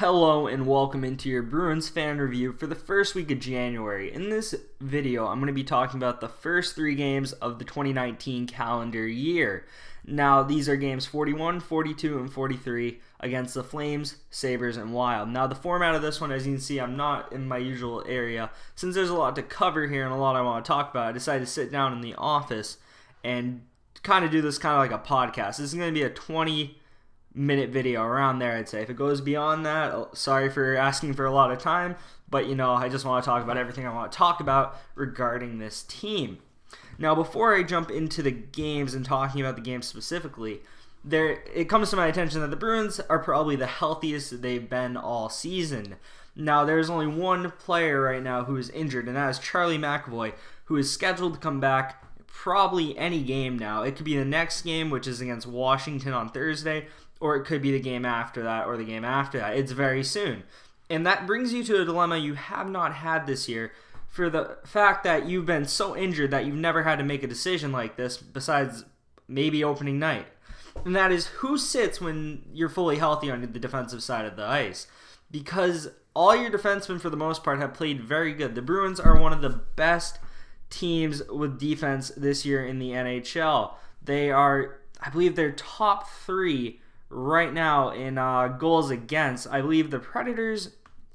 Hello and welcome into your Bruins fan review for the first week of January. In this video, I'm going to be talking about the first three games of the 2019 calendar year. Now, these are games 41, 42, and 43 against the Flames, Sabres, and Wild. Now, the format of this one, as you can see, I'm not in my usual area. Since there's a lot to cover here and a lot I want to talk about, I decided to sit down in the office and kind of do this kind of like a podcast. This is going to be a 20-minute video, around there, I'd say. If it goes beyond that, sorry for asking for a lot of time, but I just want to talk about everything I want to talk about regarding this team. Now, before I jump into the games and talking about the games specifically, it comes to my attention that the Bruins are probably the healthiest they've been all season. Now, there's only one player right now who is injured, and that is Charlie McAvoy, who is scheduled to come back probably any game now. It could be the next game, which is against Washington on Thursday, or it could be the game after that or the game after that. It's very soon. And that brings you to a dilemma you have not had this year, for the fact that you've been so injured that you've never had to make a decision like this besides maybe opening night. And that is, who sits when you're fully healthy on the defensive side of the ice? Because all your defensemen, for the most part, have played very good. The Bruins are one of the best teams with defense this year in the NHL. They are, I believe, they're top three right now in goals against. I believe the Predators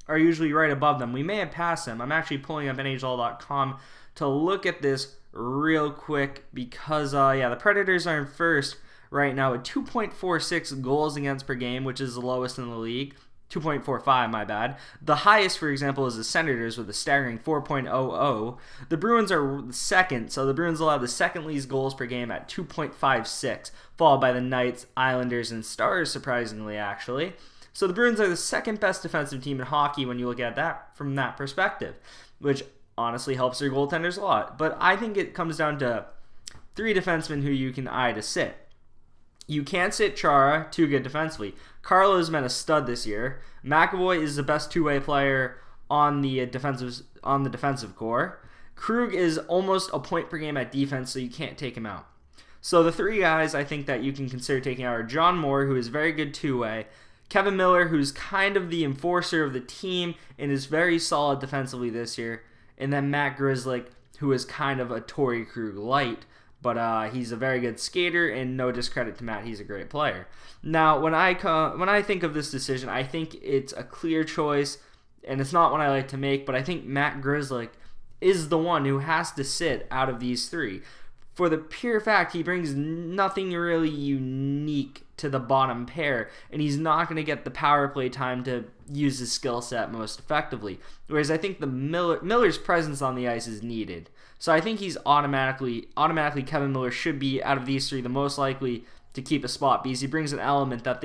are usually right above them. We may have passed them. I'm actually pulling up NHL.com to look at this real quick because, the Predators are in first right now at 2.46 goals against per game, which is the lowest in the league. 2.45, my bad. The highest, for example, is the Senators with a staggering 4.00. The Bruins are second, so the Bruins allow the second least goals per game at 2.56, followed by the Knights, Islanders, and Stars, surprisingly, actually. So the Bruins are the second best defensive team in hockey when you look at that from that perspective, which honestly helps their goaltenders a lot. But I think it comes down to three defensemen who you can eye to sit. You can't sit Chara, too good defensively. Carlo's been a stud this year. McAvoy is the best two-way player on the defensive core. Krug is almost a point per game at defense, so you can't take him out. So the three guys I think that you can consider taking out are John Moore, who is very good two-way, Kevin Miller, who's kind of the enforcer of the team and is very solid defensively this year, and then Matt Grzelcyk, who is kind of a Torrey Krug light, but he's a very good skater, and no discredit to Matt, he's a great player. Now, when I think of this decision, I think it's a clear choice, and it's not one I like to make, but I think Matt Grzelcyk is the one who has to sit out of these three. For the pure fact, he brings nothing really unique to the bottom pair, and he's not going to get the power play time to use his skill set most effectively. Whereas I think the Miller's presence on the ice is needed. So I think he's automatically Kevin Miller should be, out of these three, the most likely to keep a spot, because he brings an element that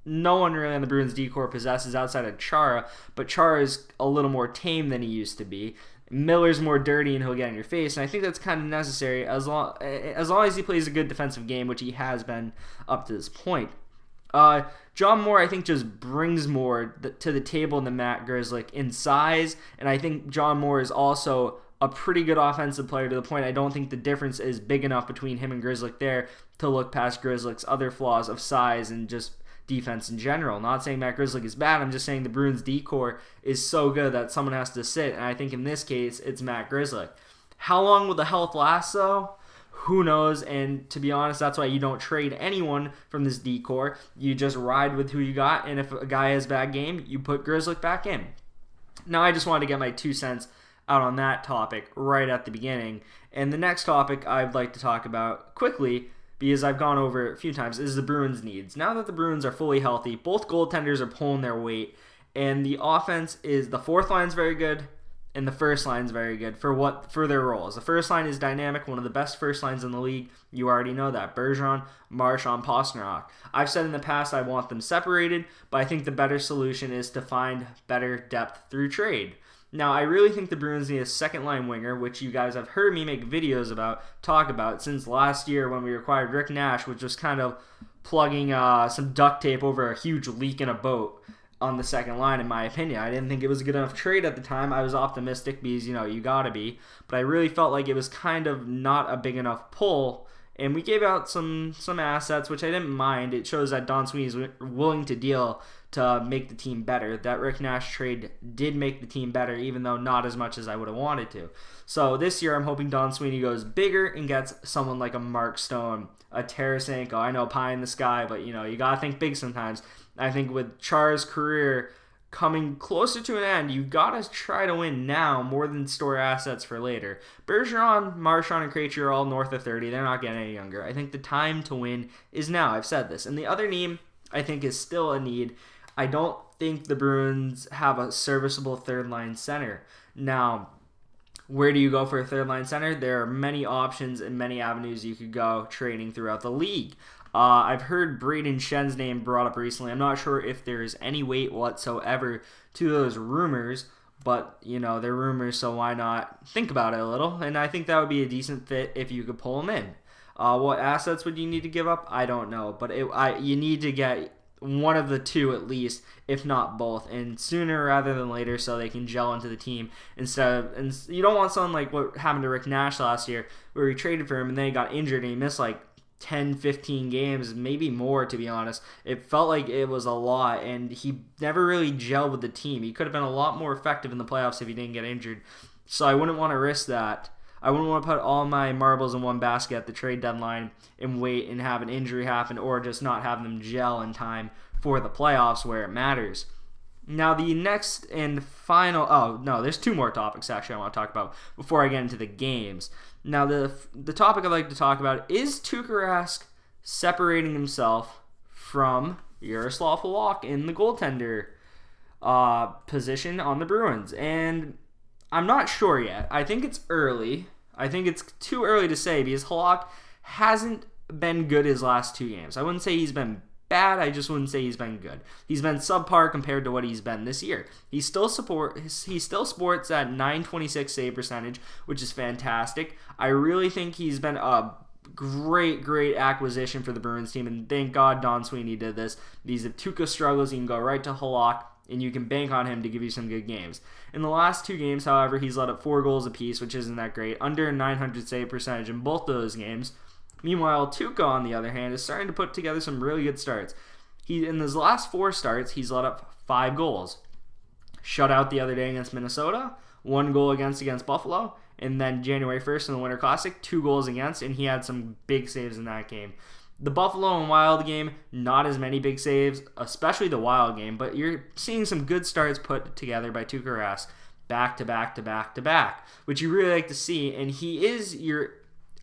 no one really on the Bruins D-core possesses outside of Chara, but Chara is a little more tame than he used to be. Miller's more dirty and he'll get in your face, and I think that's kind of necessary as long as he plays a good defensive game, which he has been up to this point. John Moore, I think, just brings more to the table than Matt Grzelcyk in size, and I think John Moore is also a pretty good offensive player to the point I don't think the difference is big enough between him and Grzelcyk there to look past Grzelcyk's other flaws of size and just defense in general. Not saying Matt Grzelcyk is bad, I'm just saying the Bruins D-core is so good that someone has to sit, and I think in this case it's Matt Grzelcyk. How long will the health last though? Who knows, and to be honest, that's why you don't trade anyone from this D-core. You just ride with who you got, and if a guy has a bad game, you put Grzelcyk back in. Now, I just wanted to get my 2 cents out on that topic right at the beginning, and the next topic I'd like to talk about quickly, because I've gone over it a few times, is the Bruins' needs. Now that the Bruins are fully healthy, both goaltenders are pulling their weight, and the offense is, the fourth line's very good, and the first line's very good for their roles. The first line is dynamic, one of the best first lines in the league. You already know that. Bergeron, Marchand, Pastrnak. I've said in the past I want them separated, but I think the better solution is to find better depth through trade. Now, I really think the Bruins need a second-line winger, which you guys have heard me make videos talk about since last year when we acquired Rick Nash, which was kind of plugging some duct tape over a huge leak in a boat on the second line, in my opinion. I didn't think it was a good enough trade at the time. I was optimistic because, you gotta be. But I really felt like it was kind of not a big enough pull, And we gave out some assets, which I didn't mind. It shows that Don Sweeney's willing to deal to make the team better. That Rick Nash trade did make the team better, even though not as much as I would have wanted to. So this year I'm hoping Don Sweeney goes bigger and gets someone like a Mark Stone, a Tarasenko. I know pie in the sky, but you got to think big sometimes. I think with Char's career coming closer to an end, you got to try to win now more than store assets for later. Bergeron, Marchand, and Krejci are all north of 30. They're not getting any younger. I think the time to win is now. I've said this. And the other need, I think, is still a need. I don't think the Bruins have a serviceable third-line center. Now, where do you go for a third-line center? There are many options and many avenues you could go trading throughout the league. I've heard Braden Shen's name brought up recently. I'm not sure if there's any weight whatsoever to those rumors, but, they're rumors, so why not think about it a little? And I think that would be a decent fit if you could pull them in. What assets would you need to give up? I don't know, but you need to get one of the two at least, if not both, and sooner rather than later, so they can gel into the team. And you don't want something like what happened to Rick Nash last year, where he traded for him and then he got injured and he missed 10, 15 games, maybe more, to be honest. It felt like it was a lot, and he never really gelled with the team. He could have been a lot more effective in the playoffs if he didn't get injured. So I wouldn't want to risk that. I wouldn't want to put all my marbles in one basket at the trade deadline and wait and have an injury happen, or just not have them gel in time for the playoffs where it matters. Now the next and final, there's two more topics actually I want to talk about before I get into the games. Now the topic I'd like to talk about is Tuukka Rask separating himself from Yaroslav Halak in the goaltender position on the Bruins. And I'm not sure yet. I think it's early. I think it's too early to say because Halak hasn't been good his last two games. I wouldn't say he's been bad. I just wouldn't say he's been good. He's been subpar compared to what he's been this year. He still sports that 926 save percentage, which is fantastic. I really think he's been a great acquisition for the Bruins team, and thank God Don Sweeney did this. These if Tuukka struggles, you can go right to Halak, and you can bank on him to give you some good games. In the last two games, however, he's let up 4 goals apiece, which isn't that great. Under a 900 save percentage in both of those games. Meanwhile, Tuukka, on the other hand, is starting to put together some really good starts. In his last 4 starts, he's let up 5 goals. Shutout the other day against Minnesota, 1 goal against Buffalo, and then January 1st in the Winter Classic, 2 goals against, and he had some big saves in that game. The Buffalo and Wild game, not as many big saves, especially the Wild game, but you're seeing some good starts put together by Tuukka Rask back to back, which you really like to see, and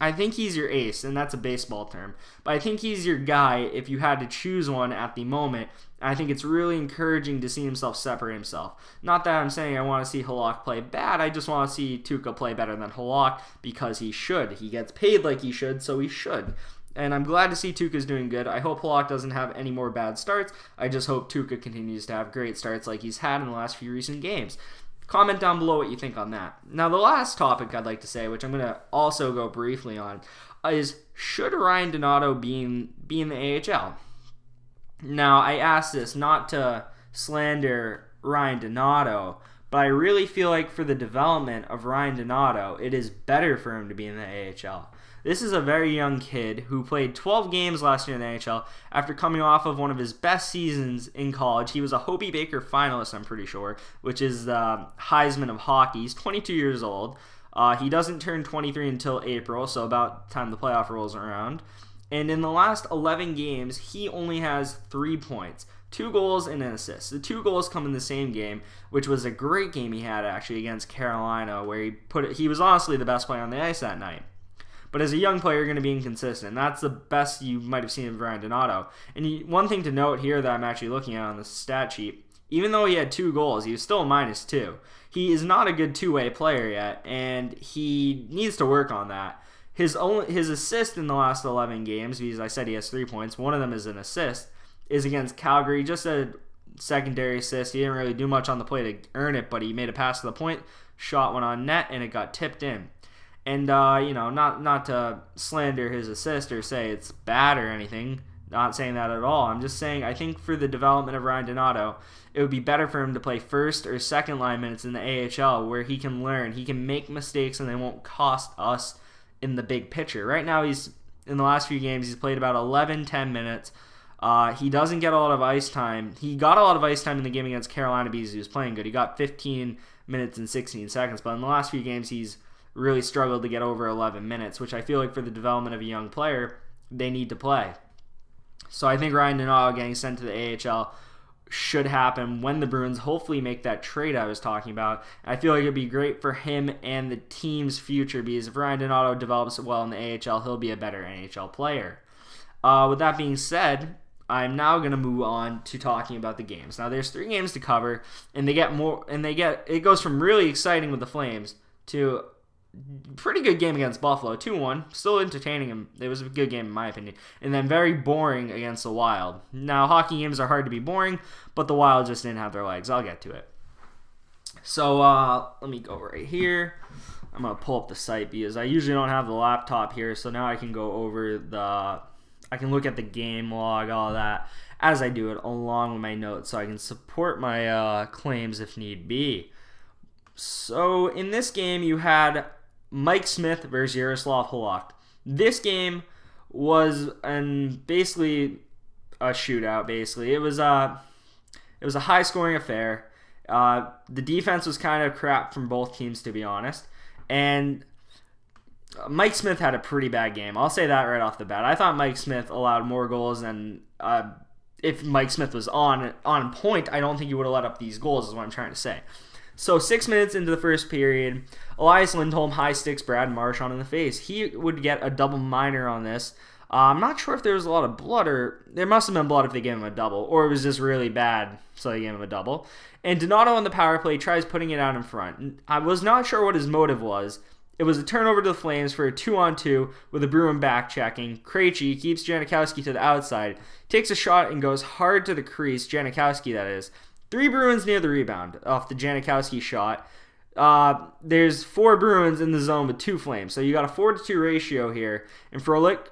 I think he's your ace, and that's a baseball term. But I think he's your guy if you had to choose one at the moment. I think it's really encouraging to see himself separate himself. Not that I'm saying I want to see Halak play bad. I just want to see Tuukka play better than Halak because he should. He gets paid like he should, so he should. And I'm glad to see Tuukka's doing good. I hope Halak doesn't have any more bad starts. I just hope Tuukka continues to have great starts like he's had in the last few recent games. Comment down below what you think on that. Now, the last topic I'd like to say, which I'm going to also go briefly on, is should Ryan Donato be in the AHL? Now, I ask this not to slander Ryan Donato, but I really feel like for the development of Ryan Donato, it is better for him to be in the AHL. This is a very young kid who played 12 games last year in the NHL after coming off of one of his best seasons in college. He was a Hobey Baker finalist, I'm pretty sure, which is the Heisman of hockey. He's 22 years old. He doesn't turn 23 until April, so about the time the playoff rolls around. And in the last 11 games, he only has 3 points. 2 goals and an assist. The 2 goals come in the same game, which was a great game he had actually against Carolina, where he was honestly the best player on the ice that night. But as a young player, you're going to be inconsistent. That's the best you might have seen of Ryan Donato. And one thing to note here that I'm actually looking at on the stat sheet, even though he had 2 goals, he was still a -2. He is not a good two-way player yet, and he needs to work on that. His assist in the last 11 games, because I said he has 3 points, one of them is an assist, is against Calgary. Just a secondary assist. He didn't really do much on the play to earn it, but he made a pass to the point, shot went on net, and it got tipped in. And, not to slander his assist or say it's bad or anything. Not saying that at all. I'm just saying I think for the development of Ryan Donato, it would be better for him to play first or second line minutes in the AHL where he can learn. He can make mistakes and they won't cost us in the big picture. Right now he's in the last few games. He's played about 10 minutes. He doesn't get a lot of ice time. He got a lot of ice time in the game against Carolina because he was playing good. He got 15 minutes and 16 seconds, but in the last few games, he's really struggled to get over 11 minutes, which I feel like for the development of a young player, they need to play. So I think Ryan Donato getting sent to the AHL should happen when the Bruins hopefully make that trade I was talking about. I feel like it'd be great for him and the team's future because if Ryan Donato develops well in the AHL, he'll be a better NHL player. With that being said, I'm now going to move on to talking about the games. Now there's 3 games to cover, and it goes from really exciting with the Flames to pretty good game against Buffalo, 2-1, still entertaining him. It was a good game in my opinion. And then very boring against the Wild. Now, hockey games are hard to be boring, but the Wild just didn't have their legs. I'll get to it. So, let me go right here. I'm going to pull up the site because I usually don't have the laptop here, so now I can go over I can look at the game log, all that, as I do it, along with my notes, so I can support my claims if need be. So, in this game, you had Mike Smith versus Yaroslav Halak. This game was basically a shootout. Basically, it was a high-scoring affair. The defense was kind of crap from both teams, to be honest, and Mike Smith had a pretty bad game. I'll say that right off the bat. I thought Mike Smith allowed more goals than if Mike Smith was on point. I don't think he would have let up these goals. Is what I'm trying to say. So 6 minutes into the first period, Elias Lindholm high sticks Brad Marchand in the face. He would get a double minor on this. I'm not sure if there was a lot of blood, or there must have been blood if they gave him a double, or it was just really bad, so they gave him a double. And Donato on the power play tries putting it out in front. I was not sure what his motive was. It was a turnover to the Flames for a 2-on-2 with a Bruin back checking. Krejci keeps Janikowski to the outside, takes a shot and goes hard to the crease, Janikowski that is. 3 Bruins near the rebound off the Janikowski shot. There's 4 Bruins in the zone with 2 Flames. So you got a 4-to-2 ratio here. And Frolik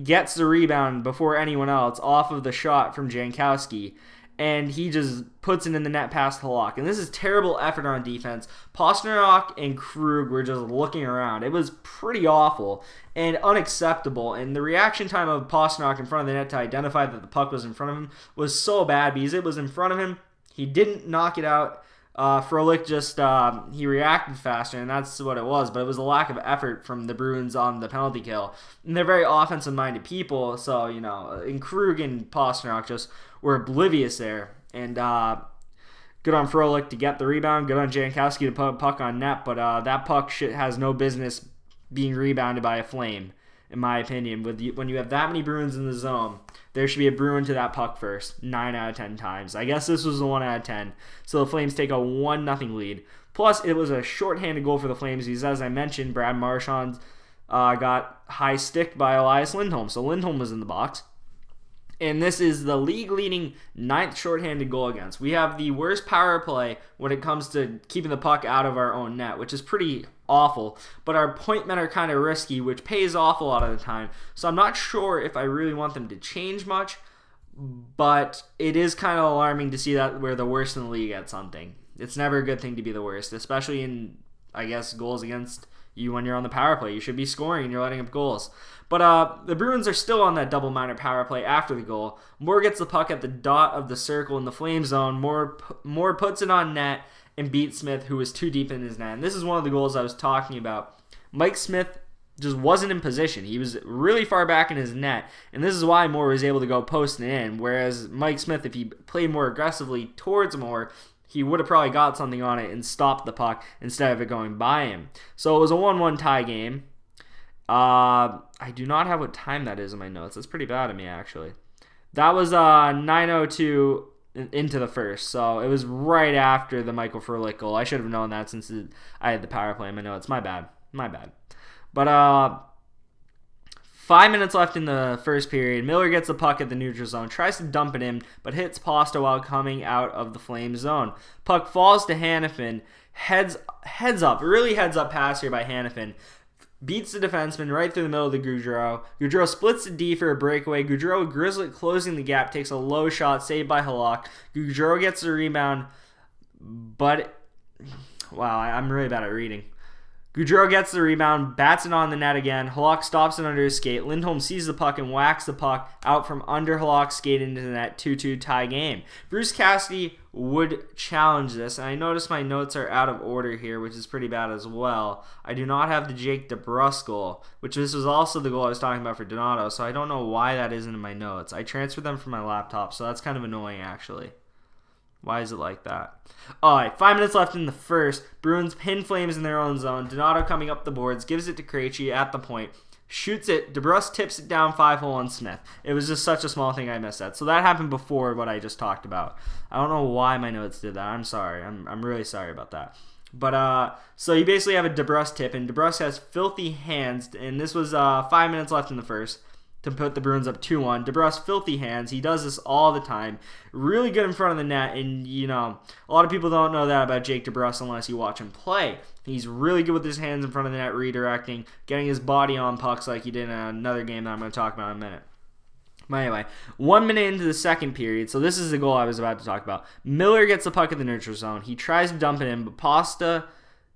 gets the rebound before anyone else off of the shot from Jankowski. And he just puts it in the net past Halak. And this is terrible effort on defense. Pasternak and Krug were just looking around. It was pretty awful and unacceptable. And the reaction time of Pasternak in front of the net to identify that the puck was in front of him was so bad because it was in front of him. He didn't knock it out. Frolik just, he reacted faster, and that's what it was. But it was a lack of effort from the Bruins on the penalty kill. And they're very offensive-minded people, so, and Krug and Pasternak just were oblivious there. And good on Frolik to get the rebound. Good on Jankowski to put a puck on net. But that puck has no business being rebounded by a Flame, in my opinion. When you have that many Bruins in the zone, there should be a Bruin to that puck first, 9 out of 10 times. I guess this was a 1 out of 10. So the Flames take a 1-0 lead. Plus, it was a shorthanded goal for the Flames because, as I mentioned, Brad Marchand got high sticked by Elias Lindholm. So Lindholm was in the box. And this is the league-leading 9th shorthanded goal against. We have the worst power play when it comes to keeping the puck out of our own net, which is pretty awful. But our point men are kind of risky, which pays off a lot of the time. So I'm not sure if I really want them to change much, but it is kind of alarming to see that we're the worst in the league at something. It's never a good thing to be the worst, especially in, I guess, goals against you when you're on the power play. You should be scoring and you're letting up goals. But the Bruins are still on that double minor power play after the goal. Moore gets the puck at the dot of the circle in the Flame zone. Moore puts it on net and beats Smith, who was too deep in his net. And this is one of the goals I was talking about. Mike Smith just wasn't in position. He was really far back in his net, and this is why Moore was able to go posting in, whereas Mike Smith, if he played more aggressively towards Moore, he would have probably got something on it and stopped the puck instead of it going by him. So it was a 1-1 tie game. I do not have what time that is in my notes. That's pretty bad of me, actually. That was 9:02 into the first, so it was right after the Michael Frolik goal. I should have known that since I had the power play in my notes. My bad. But 5 minutes left in the first period. Miller gets the puck at the neutral zone, tries to dump it in, but hits Pasta while coming out of the Flame zone. Puck falls to Hannafin. Heads up, really heads up pass here by Hannafin. Beats the defenseman right through the middle of the Gaudreau. Gaudreau splits the D for a breakaway. Gaudreau Grizzly closing the gap, takes a low shot, saved by Halak. Gaudreau gets the rebound, but wow, I'm really bad at reading. Gaudreau gets the rebound, bats it on the net again. Halak stops it under his skate. Lindholm sees the puck and whacks the puck out from under Halak's skate into the net. 2-2 tie game. Bruce Cassidy would challenge this, and I notice my notes are out of order here, which is pretty bad as well. I do not have the Jake DeBrusk goal, which this was also the goal I was talking about for Donato, so I don't know why that isn't in my notes. I transferred them from my laptop, so that's kind of annoying actually. Why is it like that? All right, 5 minutes left in the first. Bruins pin Flames in their own zone. Donato coming up the boards, gives it to Krejci at the point, shoots it. DeBrusk tips it down 5-hole on Smith. It was just such a small thing I missed that. So that happened before what I just talked about. I don't know why my notes did that. I'm sorry. I'm really sorry about that. But so you basically have a DeBrusk tip, and DeBrusk has filthy hands, and this was 5 minutes left in the first to put the Bruins up 2-1. DeBrusk, filthy hands. He does this all the time. Really good in front of the net, and, you know, a lot of people don't know that about Jake DeBrusk unless you watch him play. He's really good with his hands in front of the net, redirecting, getting his body on pucks like he did in another game that I'm going to talk about in a minute. But anyway, 1 minute into the second period, so this is the goal I was about to talk about. Miller gets the puck in the neutral zone. He tries to dump it in, but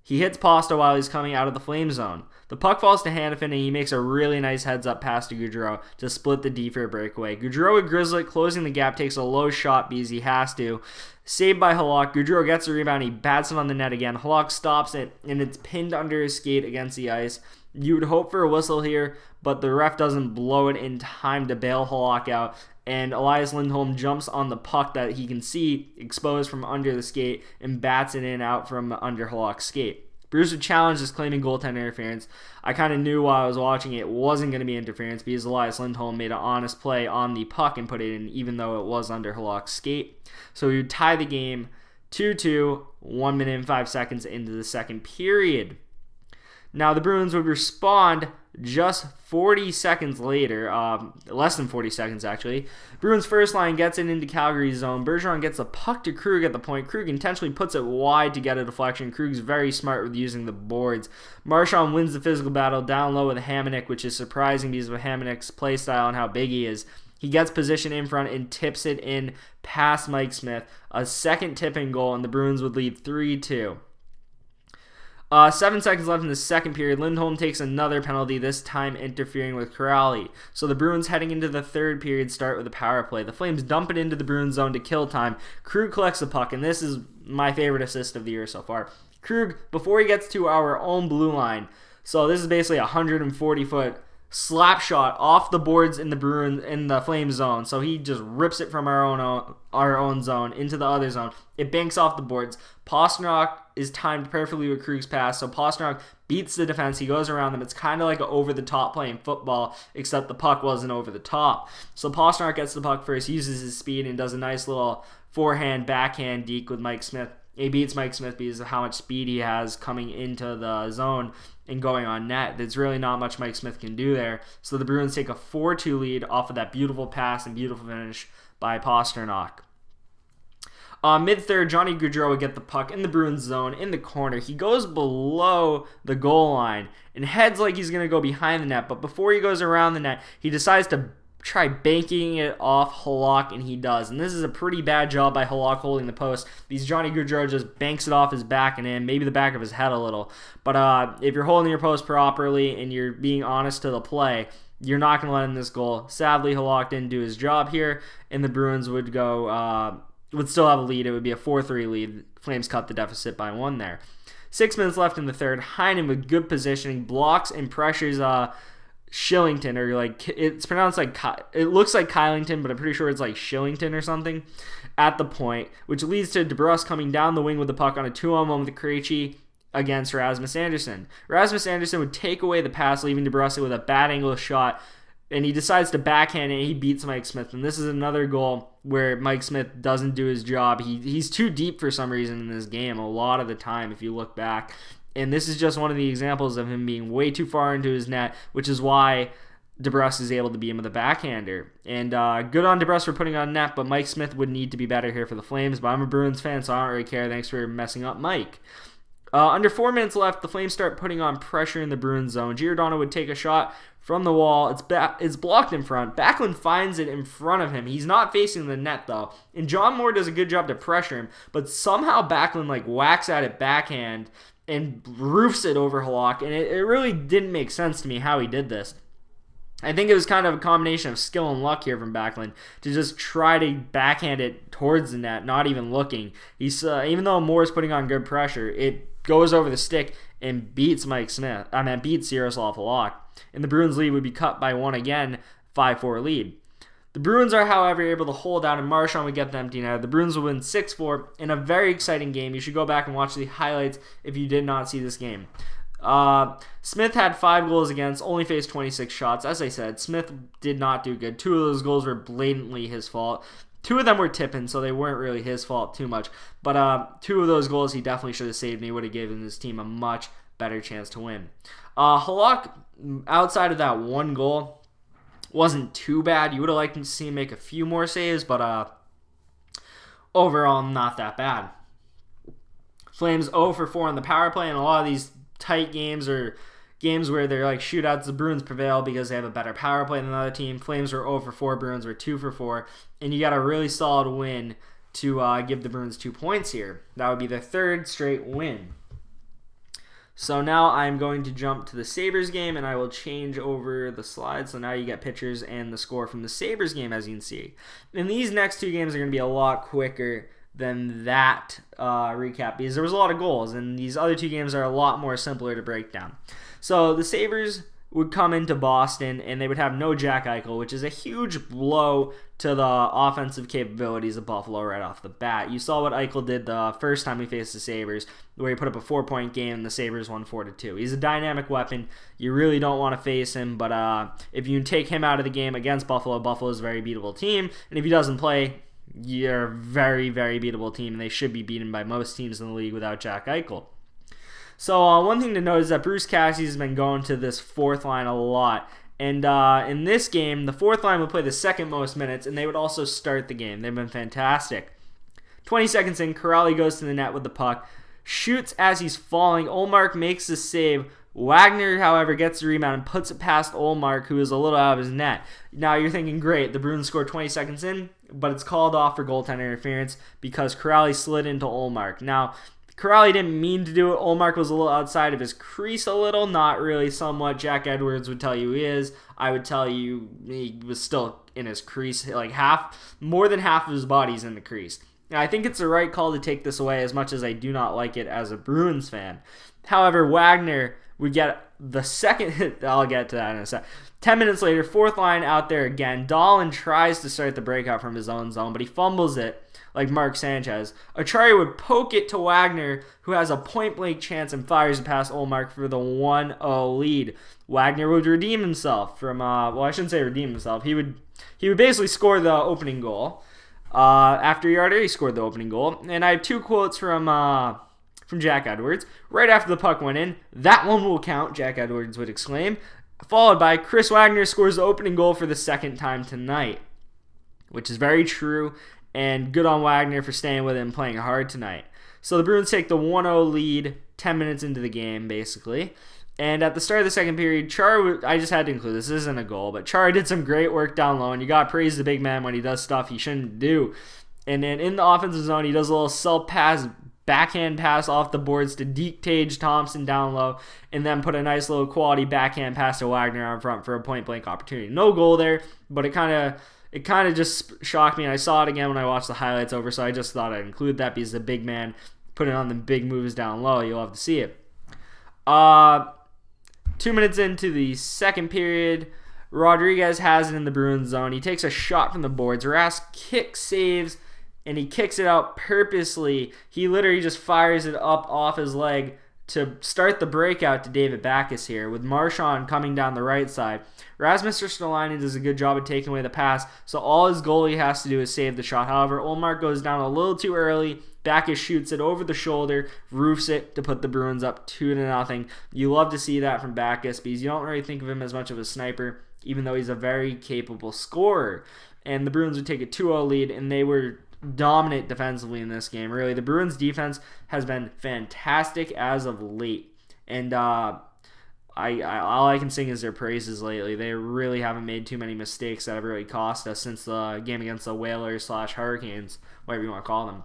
he hits Pasta while he's coming out of the Flame zone. The puck falls to Hanifin, and he makes a really nice heads-up pass to Gaudreau to split the D for a breakaway. Gaudreau with Grizzly closing the gap, takes a low shot because he has to. Saved by Halak. Gaudreau gets the rebound. He bats it on the net again. Halak stops it, and it's pinned under his skate against the ice. You would hope for a whistle here, but the ref doesn't blow it in time to bail Halak out, and Elias Lindholm jumps on the puck that he can see exposed from under the skate and bats it in out from under Halak's skate. Bruce would challenge this, claiming goaltender interference. I kind of knew while I was watching it wasn't going to be interference because Elias Lindholm made an honest play on the puck and put it in even though it was under Halak's skate. So we would tie the game 2-2, 1 minute and 5 seconds into the second period. Now the Bruins would respond just 40 seconds later, less than 40 seconds actually. Bruins first line gets it into Calgary's zone. Bergeron gets the puck to Krug at the point. Krug intentionally puts it wide to get a deflection. Krug's very smart with using the boards. Marchand wins the physical battle down low with Hamonic, which is surprising because of Hamonic's play style and how big he is. He gets position in front and tips it in past Mike Smith. A second tipping goal, and the Bruins would lead 3-2. 7 seconds left in the second period. Lindholm takes another penalty, this time interfering with Corrali. So the Bruins heading into the third period start with a power play. The Flames dump it into the Bruins zone to kill time. Krug collects the puck, and this is my favorite assist of the year so far. Krug, before he gets to our own blue line, so this is basically a 140-foot slap shot off the boards in the Flames zone. So he just rips it from our own zone into the other zone. It banks off the boards. Pastrnak is timed perfectly with Krug's pass, so Pastrnak beats the defense. He goes around them. It's kind of like an over-the-top play in football, except the puck wasn't over the top. So Pastrnak gets the puck first, uses his speed, and does a nice little forehand, backhand deke with Mike Smith. He beats Mike Smith because of how much speed he has coming into the zone and going on net. There's really not much Mike Smith can do there. So the Bruins take a 4-2 lead off of that beautiful pass and beautiful finish by Pastrnak. Mid-third, Johnny Gaudreau would get the puck in the Bruins zone in the corner. He goes below the goal line and heads like he's going to go behind the net. But before he goes around the net, he decides to try banking it off Halak, and he does. And this is a pretty bad job by Halak holding the post. These Johnny Gaudreau just banks it off his back and in, maybe the back of his head a little. But if you're holding your post properly and you're being honest to the play, you're not going to let in this goal. Sadly, Halak didn't do his job here, and the Bruins would still have a lead. It would be a 4-3 lead. Flames cut the deficit by 1 there. 6 minutes left in the third. Heinen with good positioning blocks and pressures Shillington, or like it's pronounced like it looks like Kylington, but I'm pretty sure it's like Shillington or something at the point, which leads to DeBrusk coming down the wing with the puck on a 2-on-1 with Krejci against Rasmus Andersson. Rasmus Andersson would take away the pass, leaving DeBrusk with a bad angle shot, and he decides to backhand it. He beats Mike Smith, and this is another goal where Mike Smith doesn't do his job. He's too deep for some reason in this game a lot of the time if you look back. And this is just one of the examples of him being way too far into his net, which is why DeBrusk is able to beat him with a backhander. And good on DeBrusk for putting on net, but Mike Smith would need to be better here for the Flames. But I'm a Bruins fan, so I don't really care. Thanks for messing up Mike. Under 4 minutes left, the Flames start putting on pressure in the Bruins zone. Giordano would take a shot from the wall. It's blocked in front. Backlund finds it in front of him. He's not facing the net, though. And John Moore does a good job to pressure him, but somehow Backlund whacks at it backhand and roofs it over Halak, and it really didn't make sense to me how he did this. I think it was kind of a combination of skill and luck here from Backlund to just try to backhand it towards the net, not even looking. He's even though Moore's putting on good pressure, it goes over the stick and beats beats Yaroslav Halak, and the Bruins lead would be cut by one again, 5-4 lead. The Bruins are, however, able to hold out, and Marchand would get the empty net. The Bruins will win 6-4 in a very exciting game. You should go back and watch the highlights if you did not see this game. Smith had 5 goals against, only faced 26 shots. As I said, Smith did not do good. 2 of those goals were blatantly his fault. 2 of them were tipping, so they weren't really his fault too much. But 2 of those goals he definitely should have saved, and he would have given his team a much better chance to win. Halak, outside of that 1 goal, wasn't too bad. You would have liked to see him make a few more saves, but overall, not that bad. Flames 0 for 4 on the power play, and a lot of these tight games or games where they're like shootouts, the Bruins prevail because they have a better power play than another team. Flames were 0 for 4, Bruins were 2 for 4, and you got a really solid win to give the Bruins 2 points here. That would be their 3rd straight win. So now I'm going to jump to the Sabres game, and I will change over the slides. So now you get pictures and the score from the Sabres game, as you can see. And these next 2 games are going to be a lot quicker than that recap because there was a lot of goals, and these other 2 games are a lot more simpler to break down. So the Sabres would come into Boston, and they would have no Jack Eichel, which is a huge blow to the offensive capabilities of Buffalo right off the bat. You saw what Eichel did the first time he faced the Sabres, where he put up a 4-point game, and the Sabres won 4-2. He's a dynamic weapon. You really don't want to face him, but if you take him out of the game against Buffalo, Buffalo's a very beatable team, and if he doesn't play, you're a very, very beatable team, and they should be beaten by most teams in the league without Jack Eichel. So one thing to note is that Bruce Cassidy's been going to this 4th line a lot. And in this game, the 4th line would play the 2nd most minutes, and they would also start the game. They've been fantastic. 20 seconds in, Corrali goes to the net with the puck, shoots as he's falling. Ullmark makes the save. Wagner, however, gets the rebound and puts it past Ullmark, who is a little out of his net. Now you're thinking, great, the Bruins scored 20 seconds in, but it's called off for goaltender interference because Corrali slid into Ullmark. Now, Corrali didn't mean to do it. Ullmark was a little outside of his crease a little, not really somewhat. Jack Edwards would tell you he is. I would tell you he was still in his crease, like more than half of his body's in the crease. Now, I think it's the right call to take this away as much as I do not like it as a Bruins fan. However, Wagner would get the second, I'll get to that in a sec. 10 minutes later, 4th line out there again. Dahlin tries to start the breakout from his own zone, but he fumbles it like Mark Sanchez. Acciari would poke it to Wagner, who has a point-blank chance and fires it past Ullmark for the 1-0 lead. Wagner would redeem himself from, I shouldn't say redeem himself. He would basically score the opening goal. After he already scored the opening goal. And I have 2 quotes from Jack Edwards. Right after the puck went in, "That one will count," Jack Edwards would exclaim. Followed by, "Chris Wagner scores the opening goal for the 2nd time tonight," which is very true. And good on Wagner for staying with it and playing hard tonight. So the Bruins take the 1-0 lead 10 minutes into the game, basically. And at the start of the 2nd period, Chara, I just had to include this isn't a goal, but Chara did some great work down low, and you got to praise the big man when he does stuff he shouldn't do. And then in the offensive zone, he does a little self-pass, backhand pass off the boards to Deke Tage Thompson down low, and then put a nice little quality backhand pass to Wagner on front for a point-blank opportunity. No goal there, but it kind of just shocked me, and I saw it again when I watched the highlights over, so I just thought I'd include that because the big man putting on the big moves down low. You'll have to see it. 2 minutes into the 2nd period, Rodriguez has it in the Bruins zone. He takes a shot from the boards. Rask kicks, saves, and he kicks it out purposely. He literally just fires it up off his leg to start the breakout to David Backes here, with Marchand coming down the right side. Rasmus Ristolainen does a good job of taking away the pass, so all his goalie has to do is save the shot. However, Ullmark goes down a little too early. Backes shoots it over the shoulder, roofs it to put the Bruins up 2-0. You love to see that from Backes because you don't really think of him as much of a sniper, even though he's a very capable scorer. And the Bruins would take a 2-0 lead, and they were dominant defensively in this game. Really, the Bruins defense has been fantastic as of late, and all I can sing is their praises lately. They really haven't made too many mistakes that have really cost us since the game against the Whalers / Hurricanes, whatever you want to call them.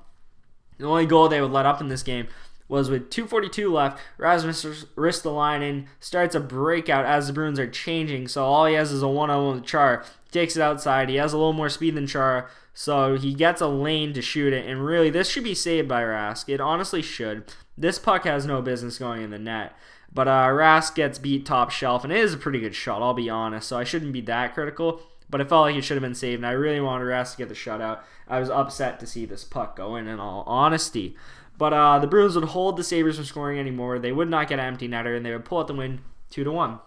The only goal they would let up in this game was with 2:42 left, Rasmus Ristolainen starts a breakout as the Bruins are changing, so all he has is a one-on-one with Chara. Takes it outside. He has a little more speed than Chara, so he gets a lane to shoot it, and really, this should be saved by Rask. It honestly should. This puck has no business going in the net, but Rask gets beat top shelf, and it is a pretty good shot, I'll be honest, so I shouldn't be that critical, but it felt like it should have been saved, and I really wanted Rask to get the shutout. I was upset to see this puck go in all honesty. But the Bruins would hold the Sabres from scoring anymore. They would not get an empty netter, and they would pull out the win 2-1.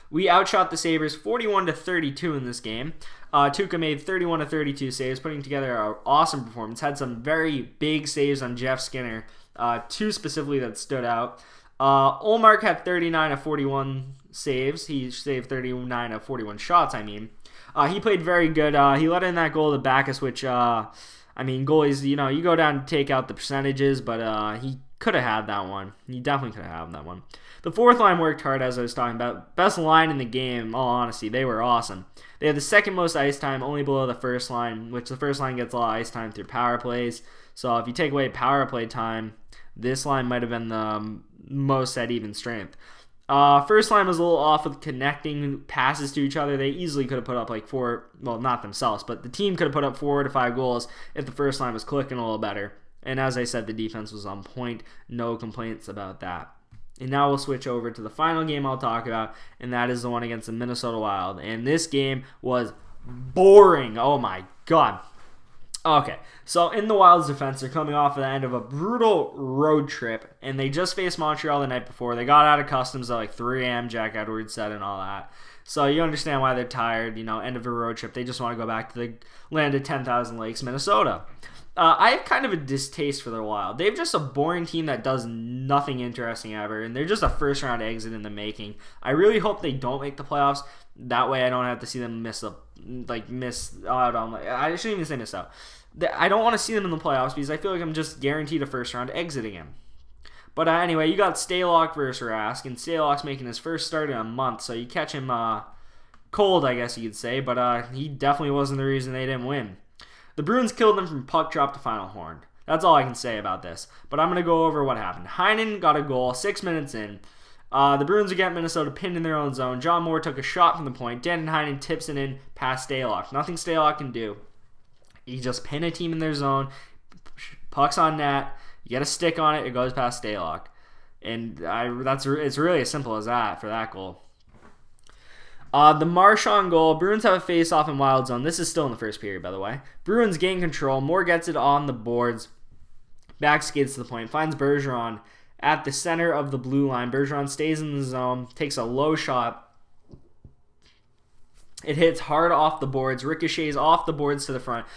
We outshot the Sabres 41-32 in this game. Tuukka made 31-32 saves, putting together an awesome performance. Had some very big saves on Jeff Skinner, two specifically that stood out. Ullmark had 39-41 saves. He saved 39-41 shots, He played very good. He let in that goal to Backus, which, goalies, you go down and take out the percentages, but he could have had that one. He definitely could have had that one. The fourth line worked hard, as I was talking about. Best line in the game, in all honesty. They were awesome. They had the second most ice time, only below the first line, which the first line gets a lot of ice time through power plays. So if you take away power play time, this line might have been the most at even strength. First line was a little off with connecting passes to each other. They easily could have put up like not themselves, but the team could have put up 4 to 5 goals if the first line was clicking a little better. And as I said, the defense was on point. No complaints about that. And now we'll switch over to the final game I'll talk about, and that is the one against the Minnesota Wild. And this game was boring. Oh my god. Okay, so in the Wild's defense, they're coming off the end of a brutal road trip, and they just faced Montreal the night before. They got out of customs at like 3 a.m., Jack Edwards said, and all that. So you understand why they're tired, end of a road trip. They just want to go back to the land of 10,000 lakes, Minnesota. I have kind of a distaste for the Wild. They're just a boring team that does nothing interesting ever, and they're just a first-round exit in the making. I really hope they don't make the playoffs. That way I don't have to see them miss out on, I shouldn't even say miss out. I don't want to see them in the playoffs because I feel like I'm just guaranteed a first-round exit again. But anyway, you got Stalock versus Rask, and Stalock's making his first start in a month, so you catch him cold, I guess you could say, but he definitely wasn't the reason they didn't win. The Bruins killed them from puck drop to final horn. That's all I can say about this. But I'm going to go over what happened. Heinen got a goal 6 minutes in. The Bruins would get Minnesota pinned in their own zone. John Moore took a shot from the point. Dan Heinen tips it in past Stalock. Nothing Stalock can do. You just pin a team in their zone. Puck's on net. You get a stick on it. It goes past Stalock. And it's really as simple as that for that goal. The Marchand goal, Bruins have a face-off in Wild zone. This is still in the first period, by the way. Bruins gain control. Moore gets it on the boards. Back skates to the point. Finds Bergeron at the center of the blue line. Bergeron stays in the zone. Takes a low shot. It hits hard off the boards. Ricochets off the boards to the front.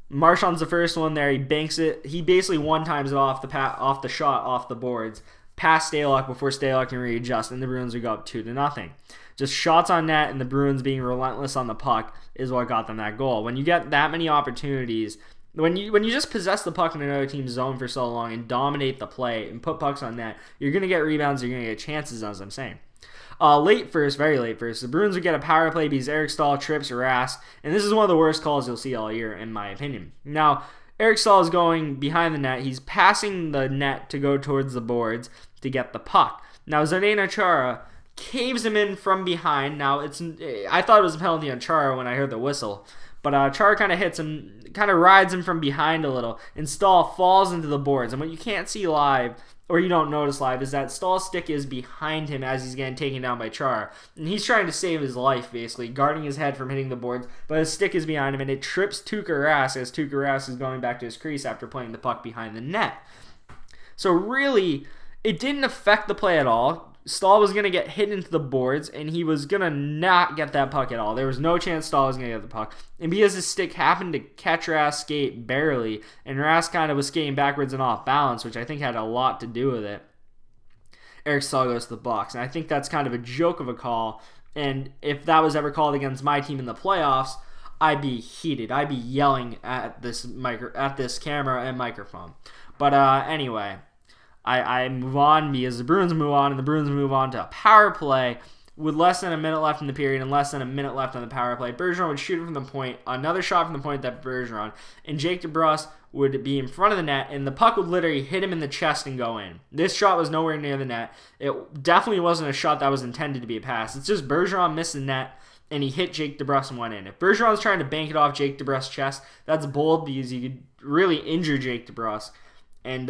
Marchand's the first one there. He banks it. He basically one-times it off the shot off the boards. Past Stalock before Stalock can readjust. And the Bruins would go up 2-0. Just shots on net and the Bruins being relentless on the puck is what got them that goal. When you get that many opportunities, when you just possess the puck in another team's zone for so long and dominate the play and put pucks on net, you're going to get rebounds, you're going to get chances, as I'm saying. Very late first, the Bruins would get a power play because Eric Staal trips Rask, and this is one of the worst calls you'll see all year, in my opinion. Now, Eric Staal is going behind the net. He's passing the net to go towards the boards to get the puck. Now, Zdeno Chara caves him in from behind. Now, I thought it was a penalty on Chara when I heard the whistle, but Chara kind of hits him, kind of rides him from behind a little, and Staal falls into the boards. And what you can't see live, or you don't notice live, is that Staal's stick is behind him as he's getting taken down by Chara. And he's trying to save his life, basically, guarding his head from hitting the boards, but his stick is behind him, and it trips Tuukka Rask as Tuukka Rask is going back to his crease after playing the puck behind the net. So really, it didn't affect the play at all. Staal was going to get hit into the boards, and he was going to not get that puck at all. There was no chance Staal was going to get the puck. And because his stick happened to catch Rask's skate barely, and Rask kind of was skating backwards and off balance, which I think had a lot to do with it, Eric Staal goes to the box. And I think that's kind of a joke of a call. And if that was ever called against my team in the playoffs, I'd be heated. I'd be yelling at this camera and microphone. But anyway, I move on because the Bruins move on, and the Bruins move on to a power play with less than a minute left in the period and less than a minute left on the power play. Bergeron would shoot it from the point, another shot from the point that Bergeron, and Jake DeBrusk would be in front of the net, and the puck would literally hit him in the chest and go in. This shot was nowhere near the net. It definitely wasn't a shot that was intended to be a pass. It's just Bergeron missed the net, and he hit Jake DeBrusk and went in. If Bergeron's trying to bank it off Jake DeBrusk's chest, that's bold because you could really injure Jake DeBrusk. And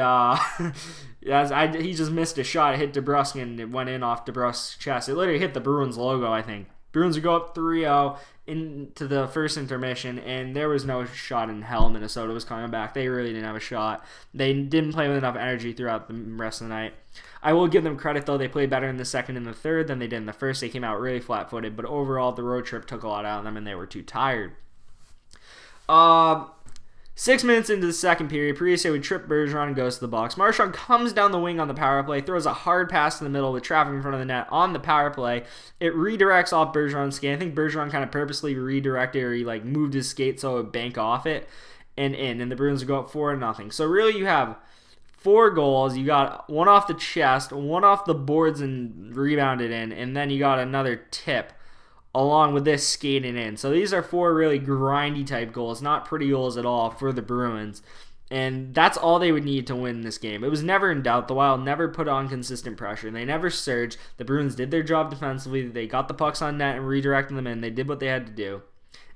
he just missed a shot. It hit DeBrusk, and it went in off DeBrusk's chest. It literally hit the Bruins logo, I think. Bruins would go up 3-0 into the first intermission, and there was no shot in hell Minnesota was coming back. They really didn't have a shot. They didn't play with enough energy throughout the rest of the night. I will give them credit, though. They played better in the second and the third than they did in the first. They came out really flat-footed, but overall, the road trip took a lot out of them, and they were too tired. 6 minutes into the second period, Parise would trip Bergeron and goes to the box. Marchand comes down the wing on the power play, throws a hard pass in the middle with traffic in front of the net on the power play. It redirects off Bergeron's skate. I think Bergeron kind of purposely redirected, or he moved his skate so it would bank off it and in, and the Bruins would go up 4-0. So really you have 4 goals. You got one off the chest, one off the boards and rebounded in, and then you got another tip along with this skating in. So these are 4 really grindy type goals, not pretty goals at all for the Bruins. And that's all they would need to win this game. It was never in doubt. The Wild never put on consistent pressure. They never surged. The Bruins did their job defensively. They got the pucks on net and redirected them in. They did what they had to do,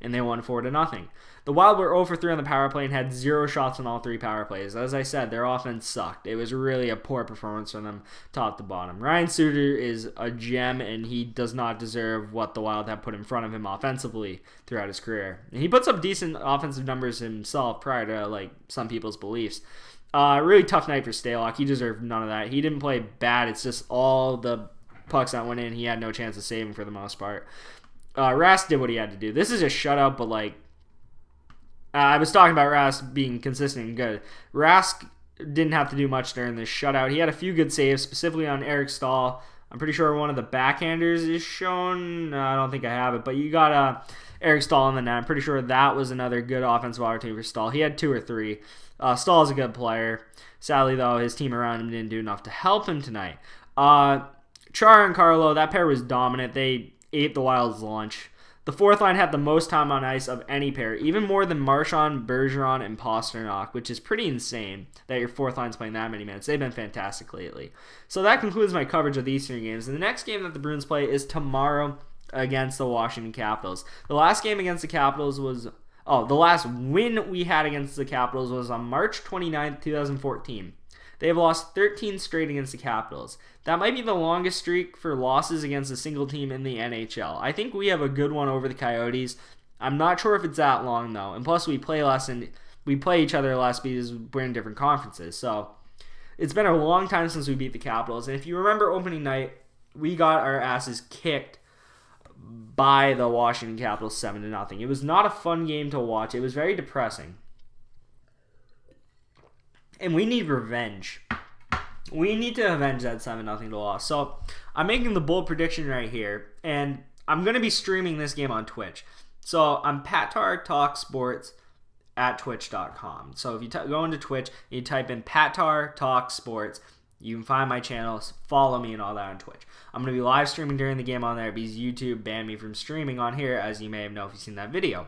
and they won 4-0. The Wild were 0 for 3 on the power play and had 0 shots on all 3 power plays. As I said, their offense sucked. It was really a poor performance from them top to bottom. Ryan Suter is a gem, and he does not deserve what the Wild have put in front of him offensively throughout his career. And he puts up decent offensive numbers himself prior to some people's beliefs. Really tough night for Stalock. He deserved none of that. He didn't play bad. It's just all the pucks that went in, he had no chance of saving for the most part. Rask did what he had to do. This is a shutout, but I was talking about Rask being consistent and good. Rask didn't have to do much during this shutout. He had a few good saves, specifically on Eric Stahl. I'm pretty sure one of the backhanders is shown. I don't think I have it, but you got Eric Stahl in the net. I'm pretty sure that was another good offensive opportunity for Stahl. He had 2 or 3. Stahl is a good player. Sadly, though, his team around him didn't do enough to help him tonight. Chara and Carlo, that pair was dominant. They ate the Wild's lunch. The fourth line had the most time on ice of any pair, even more than Marchand, Bergeron, and Pasternak, which is pretty insane that your fourth line's playing that many minutes. They've been fantastic lately. So that concludes my coverage of the Eastern games. And the next game that the Bruins play is tomorrow against the Washington Capitals. The last game against the Capitals was... the last win we had against the Capitals was on March 29th, 2014. They have lost 13 straight against the Capitals. That might be the longest streak for losses against a single team in the NHL. I think we have a good one over the Coyotes. I'm not sure if it's that long, though. And plus, we play less and we play each other less because we're in different conferences. So it's been a long time since we beat the Capitals. And if you remember opening night, we got our asses kicked by the Washington Capitals 7-0. It was not a fun game to watch. It was very depressing. And we need revenge. We need to avenge that 7-0 loss. So I'm making the bold prediction right here. And I'm going to be streaming this game on Twitch. So I'm Patar Talk Sports at twitch.com. So if you go into Twitch, you type in Patar Talk Sports. You can find my channels, follow me and all that on Twitch. I'm going to be live streaming during the game on there because YouTube banned me from streaming on here, as you may have known if you've seen that video.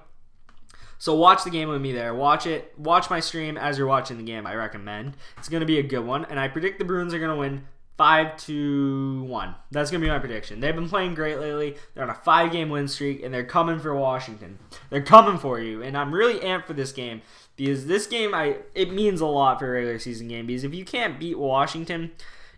So watch the game with me there. Watch it. Watch my stream as you're watching the game, I recommend. It's going to be a good one. And I predict the Bruins are going to win 5-1. That's going to be my prediction. They've been playing great lately. They're on a 5-game win streak, and they're coming for Washington. They're coming for you. And I'm really amped for this game because this game, it means a lot for a regular season game. Because if you can't beat Washington,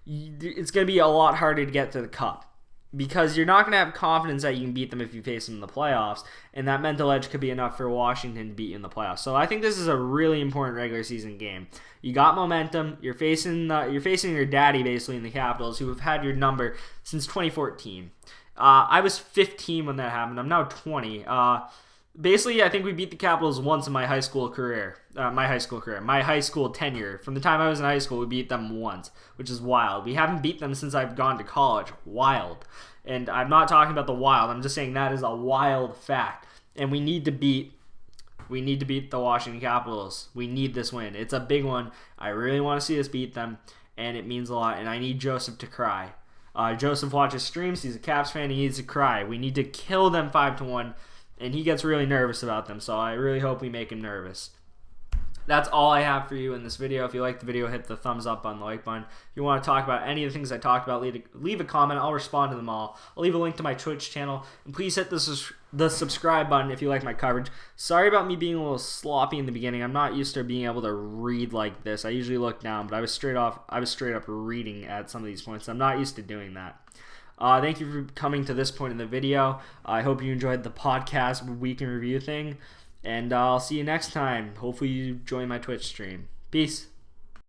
it's going to be a lot harder to get to the Cup. Because you're not going to have confidence that you can beat them if you face them in the playoffs, and that mental edge could be enough for Washington to beat you in the playoffs. So I think this is a really important regular season game. You got momentum. You're facing your daddy basically in the Capitals, who have had your number since 2014. I was 15 when that happened. I'm now 20. Basically, I think we beat the Capitals once in my high school career. My high school tenure. From the time I was in high school, we beat them once, which is wild. We haven't beat them since I've gone to college. Wild. And I'm not talking about the Wild. I'm just saying that is a wild fact. And we need to beat the Washington Capitals. We need this win. It's a big one. I really want to see us beat them, and it means a lot. And I need Joseph to cry. Joseph watches streams. He's a Caps fan. He needs to cry. We need to kill them 5-1. And he gets really nervous about them, so I really hope we make him nervous. that's all I have for you in this video. If you liked the video, hit the thumbs up on the like button. If you want to talk about any of the things I talked about, leave a comment. I'll respond to them all. I'll leave a link to my Twitch channel. And please hit the subscribe button if you like my coverage. Sorry about me being a little sloppy in the beginning. I'm not used to being able to read like this. I usually look down, but I was straight up reading at some of these points. I'm not used to doing that. Thank you for coming to this point in the video. I hope you enjoyed the podcast week in review thing. And I'll see you next time. Hopefully you join my Twitch stream. Peace.